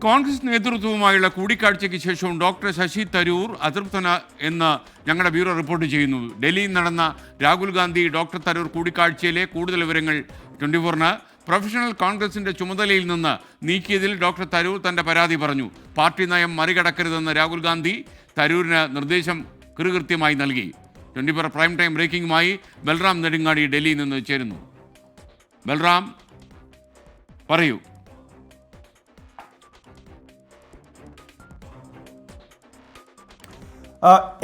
കോൺഗ്രസ് നേതൃത്വവുമായുള്ള കൂടിക്കാഴ്ചയ്ക്ക് ശേഷവും ഡോക്ടർ ശശി തരൂർ അതൃപ്തന എന്ന് ഞങ്ങളുടെ ബ്യൂറോ റിപ്പോർട്ട് ചെയ്യുന്നു. ഡൽഹിയിൽ നടന്ന രാഹുൽ ഗാന്ധി ഡോക്ടർ തരൂർ കൂടിക്കാഴ്ചയിലെ കൂടുതൽ വിവരങ്ങൾ 24-ന്. പ്രൊഫഷണൽ കോൺഗ്രസിന്റെ ചുമതലയിൽ നിന്ന് നീക്കിയതിൽ ഡോക്ടർ തരൂർ തന്റെ പരാതി പറഞ്ഞു. പാർട്ടി നയം മറികടക്കരുതെന്ന് രാഹുൽ ഗാന്ധി തരൂരിന് നിർദ്ദേശം കൃത്യമായി നൽകി. 24 പ്രൈം ടൈം ബ്രേക്കിംഗുമായി ബൽറാം നെടുങ്ങാടി ഡൽഹിയിൽ നിന്ന് ചേരുന്നു. ബൽറാം, പറയൂ.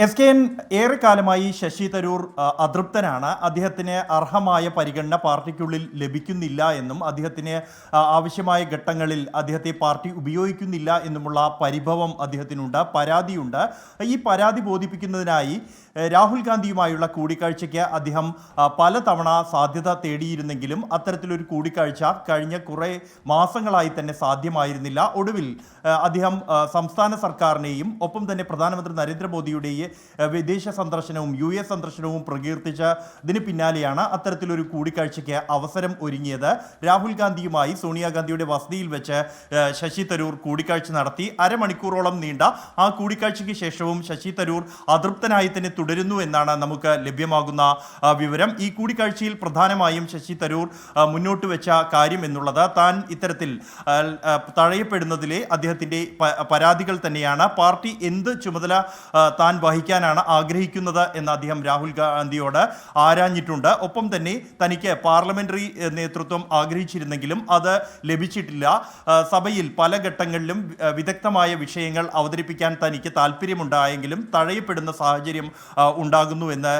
SKN ഏറെക്കാലമായി ശശി തരൂർ അതൃപ്തനാണ്. അദ്ദേഹത്തിന് അർഹമായ പരിഗണന പാർട്ടിക്കുള്ളിൽ ലഭിക്കുന്നില്ല എന്നും അദ്ദേഹത്തിന് ആവശ്യമായ ഘട്ടങ്ങളിൽ അദ്ദേഹത്തെ പാർട്ടി ഉപയോഗിക്കുന്നില്ല എന്നുമുള്ള പരിഭവം അദ്ദേഹത്തിനുണ്ട്, പരാതിയുണ്ട്. ഈ പരാതി ബോധിപ്പിക്കുന്നതിനായി രാഹുൽ ഗാന്ധിയുമായുള്ള കൂടിക്കാഴ്ചയ്ക്ക് അദ്ദേഹം പലതവണ സാധ്യത തേടിയിരുന്നെങ്കിലും അത്തരത്തിലൊരു കൂടിക്കാഴ്ച കഴിഞ്ഞ കുറേ മാസങ്ങളായി തന്നെ സാധ്യമായിരുന്നില്ല. ഒടുവിൽ അദ്ദേഹം സംസ്ഥാന സർക്കാരിനെയും ഒപ്പം തന്നെ പ്രധാനമന്ത്രി നരേന്ദ്രമോദി വിദേശ സന്ദർശനവും US സന്ദർശനവും പ്രകീർത്തിച്ചതിന് പിന്നാലെയാണ് അത്തരത്തിലൊരു കൂടിക്കാഴ്ചയ്ക്ക് അവസരം ഒരുങ്ങിയത്. രാഹുൽ ഗാന്ധിയുമായി സോണിയാഗാന്ധിയുടെ വസതിയിൽ വെച്ച് ശശി തരൂർ കൂടിക്കാഴ്ച നടത്തി. അരമണിക്കൂറോളം നീണ്ട ആ കൂടിക്കാഴ്ചയ്ക്ക് ശേഷവും ശശി തരൂർ അതൃപ്തനായി തന്നെ തുടരുന്നു എന്നാണ് നമുക്ക് ലഭ്യമാകുന്ന വിവരം. ഈ കൂടിക്കാഴ്ചയിൽ പ്രധാനമായും ശശി തരൂർ മുന്നോട്ട് വെച്ച കാര്യം എന്നുള്ളത് താൻ ഇത്തരത്തിൽ തഴയപ്പെടുന്നതിലെ അദ്ദേഹത്തിൻ്റെ പരാതികൾ തന്നെയാണ്. പാർട്ടി എന്ത് ചുമതല താൻ വഹിക്കാനാണ് ആഗ്രഹിക്കുന്നത് എന്ന് അദ്ദേഹം രാഹുൽ ഗാന്ധിയോട് ആരാഞ്ഞിട്ടുണ്ട്. ഒപ്പം തന്നെ തനിക്ക് പാർലമെന്ററി നേതൃത്വം ആഗ്രഹിച്ചിരുന്നെങ്കിലും അത് ലഭിച്ചിട്ടില്ല. സഭയിൽ പല ഘട്ടങ്ങളിലും വിദഗ്ധമായ വിഷയങ്ങൾ അവതരിപ്പിക്കാൻ തനിക്ക് താല്പര്യമുണ്ടായെങ്കിലും തഴയപ്പെടുന്ന സാഹചര്യം ഉണ്ടാകുന്നു എന്ന്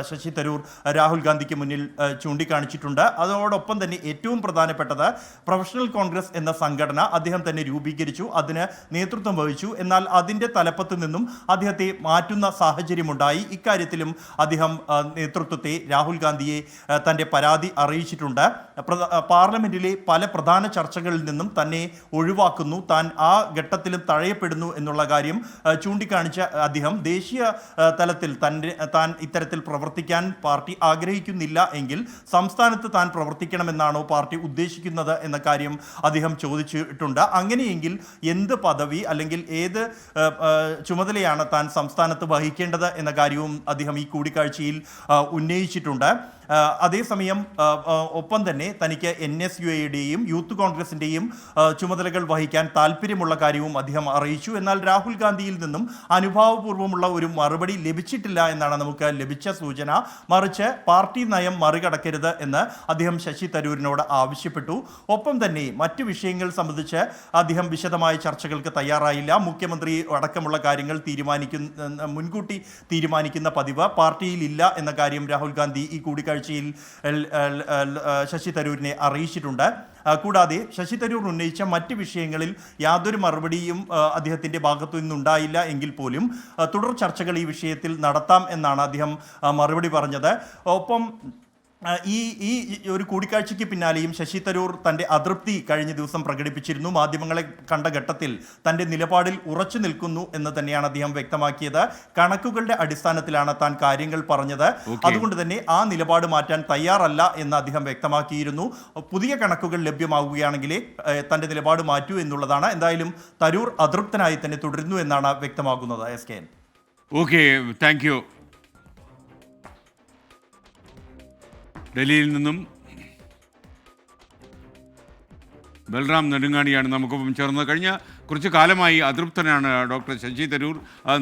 ശശി തരൂർ രാഹുൽ ഗാന്ധിക്ക് മുന്നിൽ ചൂണ്ടിക്കാണിച്ചിട്ടുണ്ട്. അതോടൊപ്പം തന്നെ ഏറ്റവും പ്രധാനപ്പെട്ടത് പ്രൊഫഷണൽ കോൺഗ്രസ് എന്ന സംഘടന അദ്ദേഹം തന്നെ രൂപീകരിച്ചു, അതിന് നേതൃത്വം വഹിച്ചു. എന്നാൽ അതിൻ്റെ തലപ്പത്ത് നിന്നും അദ്ദേഹത്തെ മാറ്റുന്ന സാഹചര്യമുണ്ടായി. ഇക്കാര്യത്തിലും അദ്ദേഹം നേതൃത്വത്തെ രാഹുൽ ഗാന്ധിയെ തൻ്റെ പരാതി അറിയിച്ചിട്ടുണ്ട്. പാർലമെന്റിലെ പല പ്രധാന ചർച്ചകളിൽ നിന്നും തന്നെ ഒഴിവാക്കുന്നു, താൻ ആ ഘട്ടത്തിലും തഴയപ്പെടുന്നു എന്നുള്ള കാര്യം ചൂണ്ടിക്കാണിച്ച അദ്ദേഹം ദേശീയ തലത്തിൽ താൻ ഇത്തരത്തിൽ പ്രവർത്തിക്കാൻ പാർട്ടി ആഗ്രഹിക്കുന്നില്ല എങ്കിൽ സംസ്ഥാനത്ത് താൻ പ്രവർത്തിക്കണമെന്നാണോ പാർട്ടി ഉദ്ദേശിക്കുന്നത് എന്ന കാര്യം അദ്ദേഹം ചോദിച്ചിട്ടുണ്ട്. അങ്ങനെയെങ്കിൽ എന്ത് പദവി അല്ലെങ്കിൽ ഏത് ചുമതലയാണ് താൻ സംസ്ഥാനത്ത് വഹിക്കേണ്ടത് എന്ന കാര്യവും അദ്ദേഹം ഈ കൂടിക്കാഴ്ചയിൽ ഉന്നയിച്ചിട്ടുണ്ട്. അതേസമയം ഒപ്പം തന്നെ തനിക്ക് NSUAയുടെയും യൂത്ത് കോൺഗ്രസിൻ്റെയും ചുമതലകൾ വഹിക്കാൻ താല്പര്യമുള്ള കാര്യവും അദ്ദേഹം അറിയിച്ചു. എന്നാൽ രാഹുൽ ഗാന്ധിയിൽ നിന്നും അനുഭാവപൂർവ്വമുള്ള ഒരു മറുപടി ലഭിച്ചിട്ടില്ല എന്നാണ് നമുക്ക് ലഭിച്ച സൂചന. മറിച്ച് പാർട്ടി നയം മറികടക്കരുത് എന്ന് അദ്ദേഹം ശശി തരൂരിനോട് ആവശ്യപ്പെട്ടു. ഒപ്പം തന്നെ മറ്റു വിഷയങ്ങൾ സംബന്ധിച്ച് അദ്ദേഹം വിശദമായ ചർച്ചകൾക്ക് തയ്യാറായില്ല. മുഖ്യമന്ത്രി അടക്കമുള്ള കാര്യങ്ങൾ മുൻകൂട്ടി തീരുമാനിക്കുന്ന പതിവ് പാർട്ടിയിൽ ഇല്ല എന്ന കാര്യം രാഹുൽ ഗാന്ധി ഈ കൂടിക്കാഴ്ചയിൽ ശശി തരൂരിനെ അറിയിച്ചിട്ടുണ്ട്. കൂടാതെ ശശി തരൂർ ഉന്നയിച്ച മറ്റ് വിഷയങ്ങളിൽ യാതൊരു മറുപടിയും അദ്ദേഹത്തിൻ്റെ ഭാഗത്തു നിന്നുണ്ടായില്ല എങ്കിൽ പോലും തുടർ ചർച്ചകൾ ഈ വിഷയത്തിൽ നടത്താം എന്നാണ് അദ്ദേഹം മറുപടി പറഞ്ഞത്. ഒപ്പം ഈ ഒരു കൂടിക്കാഴ്ചയ്ക്ക് പിന്നാലെയും ശശി തരൂർ തൻ്റെ അതൃപ്തി കഴിഞ്ഞ ദിവസം പ്രകടിപ്പിച്ചിരുന്നു. മാധ്യമങ്ങളെ കണ്ട ഘട്ടത്തിൽ തൻ്റെ നിലപാടിൽ ഉറച്ചു നിൽക്കുന്നു എന്ന് തന്നെയാണ് അദ്ദേഹം വ്യക്തമാക്കിയത്. കണക്കുകളുടെ അടിസ്ഥാനത്തിലാണ് താൻ കാര്യങ്ങൾ പറഞ്ഞത്, അതുകൊണ്ട് തന്നെ ആ നിലപാട് മാറ്റാൻ തയ്യാറല്ല എന്ന് അദ്ദേഹം വ്യക്തമാക്കിയിരുന്നു. പുതിയ കണക്കുകൾ ലഭ്യമാവുകയാണെങ്കിലേ തൻ്റെ നിലപാട് മാറ്റൂ എന്നുള്ളതാണ്. എന്തായാലും തരൂർ അതൃപ്തനായി തന്നെ തുടരുന്നു എന്നാണ് വ്യക്തമാകുന്നത്. SKN. Okay, thank you. ഡൽഹിയിൽ നിന്നും ബൽറാം നെടുങ്ങാടിയാണ് നമുക്കൊപ്പം ചേർന്നത്. കഴിഞ്ഞ കുറച്ച് കാലമായി അതൃപ്തനാണ് ഡോക്ടർ ശശി തരൂർ.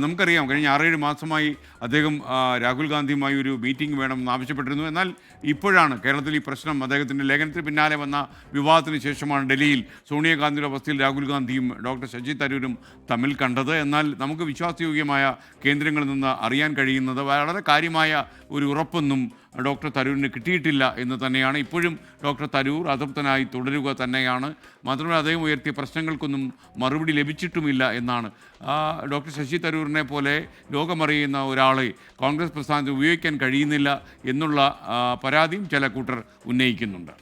നമുക്കറിയാം, കഴിഞ്ഞ 6-7 മാസമായി അദ്ദേഹം രാഹുൽ ഗാന്ധിയുമായി ഒരു മീറ്റിംഗ് വേണമെന്ന് ആവശ്യപ്പെട്ടിരുന്നു. എന്നാൽ ഇപ്പോഴാണ് കേരളത്തിൽ ഈ പ്രശ്നം, അദ്ദേഹത്തിൻ്റെ ലേഖനത്തിന് പിന്നാലെ വന്ന വിവാദത്തിന് ശേഷമാണ് ഡൽഹിയിൽ സോണിയാഗാന്ധിയുടെ വസതിയിൽ രാഹുൽ ഗാന്ധിയും ഡോക്ടർ ശശി തരൂരും തമ്മിൽ കണ്ടത്. എന്നാൽ നമുക്ക് വിശ്വാസയോഗ്യമായ കേന്ദ്രങ്ങളിൽ നിന്ന് അറിയാൻ കഴിയുന്നത് വളരെ കാര്യമായ ഒരു ഉറപ്പൊന്നും ഡോക്ടർ തരൂരിന് കിട്ടിയിട്ടില്ല എന്ന് തന്നെയാണ്. ഇപ്പോഴും ഡോക്ടർ തരൂർ അതൃപ്തനായി തുടരുക തന്നെയാണ്. മാത്രമല്ല, അദ്ദേഹം ഉയർത്തിയ പ്രശ്നങ്ങൾക്കൊന്നും മറുപടി ലഭിച്ചിട്ടുമില്ല എന്നാണ്. ഡോക്ടർ ശശി തരൂരിനെ പോലെ ലോകമറിയുന്ന ഒരാളെ കോൺഗ്രസ് പ്രസ്ഥാനത്ത് ഉപയോഗിക്കാൻ കഴിയുന്നില്ല എന്നുള്ള പരാതിയും ചില കൂട്ടർ ഉന്നയിക്കുന്നുണ്ട്.